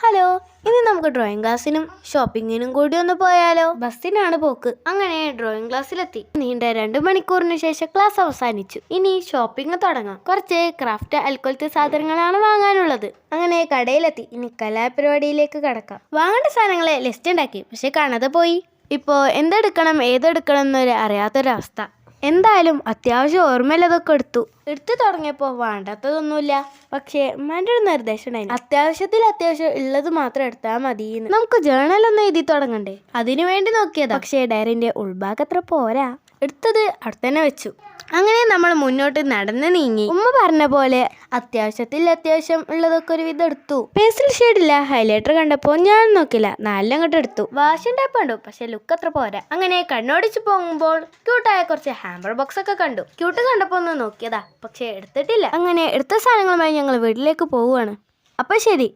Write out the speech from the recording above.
Hello, ഇനി നമുക്ക് drawing ക്ലാസ്സിനും ഷോപ്പിങ്ങിനും കൂടി ഒന്ന് പോയാലോ? ബസ്സിനാണ് പോക്ക്. അങ്ങനെ ഡ്രോയിങ് ക്ലാസ്സിലെത്തി. നീണ്ട 2 മണിക്കൂറിന് ശേഷം ക്ലാസ് അവസാനിച്ചു. ഇനി ഷോപ്പിംഗ് തുടങ്ങാം. കുറച്ച് ക്രാഫ്റ്റ് അൽക്കൊലത്തെ സാധനങ്ങളാണ് വാങ്ങാനുള്ളത്. അങ്ങനെ കടയിലെത്തി. ഇനി കലാപരിപാടിയിലേക്ക് കടക്കാം. വാങ്ങേണ്ട സാധനങ്ങളെ ലിസ്റ്റ് ഉണ്ടാക്കി, പക്ഷെ കാണാതെ പോയി. ഇപ്പോൾ എന്തെടുക്കണം ഏതെടുക്കണം എന്നൊരു അറിയാത്തൊരവസ്ഥ. എന്തായാലും അത്യാവശ്യം ഓർമ്മയില്ലതൊക്കെ എടുത്തു തുടങ്ങിയപ്പോൾ വേണ്ടാത്തതൊന്നുമില്ല. പക്ഷേ ഉമ്മാൻ്റെ ഒരു നിർദ്ദേശം ഉണ്ടായിരുന്നു, അത്യാവശ്യം ഉള്ളത് മാത്രം എടുത്താൽ മതി. നമുക്ക് ജേണലൊന്നും എഴുതി തുടങ്ങണ്ടേ? അതിനു വേണ്ടി നോക്കിയതാ. പക്ഷേ ഡയറിന്റെ ഉൾഭാഗം അത്ര പോരാ. എടുത്തത് അവിടെ തന്നെ വെച്ചു. അങ്ങനെ നമ്മൾ മുന്നോട്ട് നടന്ന് നീങ്ങി. ഉമ്മ പറഞ്ഞ പോലെ അത്യാവശ്യം ഉള്ളതൊക്കെ ഒരു വിധം എടുത്തു. പെൻസിൽ ഷെയ്ഡില്ല ഹൈലൈറ്റർ കണ്ടപ്പോൾ ഞാൻ നോക്കില്ല, 4 അങ്ങോട്ട് എടുത്തു. വാഷിംഗ് ടാപ്പ് കണ്ടു, പക്ഷെ ലുക്ക് അത്ര പോരാ. അങ്ങനെ കണ്ണോടിച്ച് പോകുമ്പോൾ ക്യൂട്ടായ കുറച്ച് ഹാമ്പർ ബോക്സ് ഒക്കെ കണ്ടു. ക്യൂട്ട് കണ്ടപ്പോൾ ഒന്ന് നോക്കിയതാ, പക്ഷെ എടുത്തിട്ടില്ല. അങ്ങനെ എടുത്ത സാധനങ്ങളുമായി ഞങ്ങൾ വീട്ടിലേക്ക് പോവുകയാണ്. അപ്പൊ ശരി.